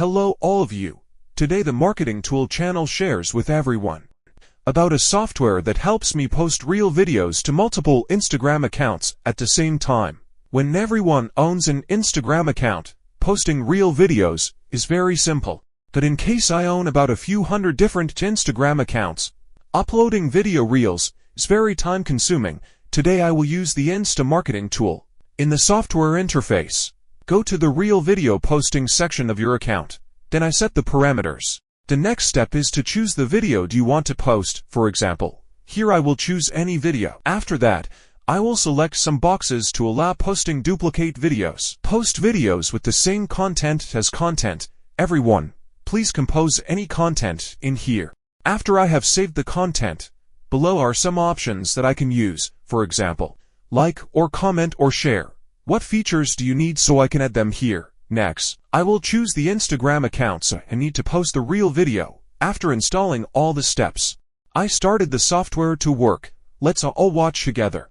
Hello all of you. Today the marketing tool channel shares with everyone about a software that helps me post real videos to multiple Instagram accounts at the same time. When everyone owns an Instagram account, posting real videos is very simple. But in case I own about a few hundred different Instagram accounts, uploading video reels is very time consuming. Today I will use the Insta marketing tool. In the software interface, go to the real video posting section of your account. Then I set the parameters. The next step is to choose the video you want to post. For example, here I will choose any video. After that, I will select some boxes to allow posting duplicate videos. Post videos with the same content as content. Everyone, please compose any content in here. After I have saved the content, below are some options that I can use. For example, like or comment or share. What features do you need so I can add them here? Next, I will choose the Instagram account so I need to post the real video. After installing all the steps, I started the software to work. Let's all watch together.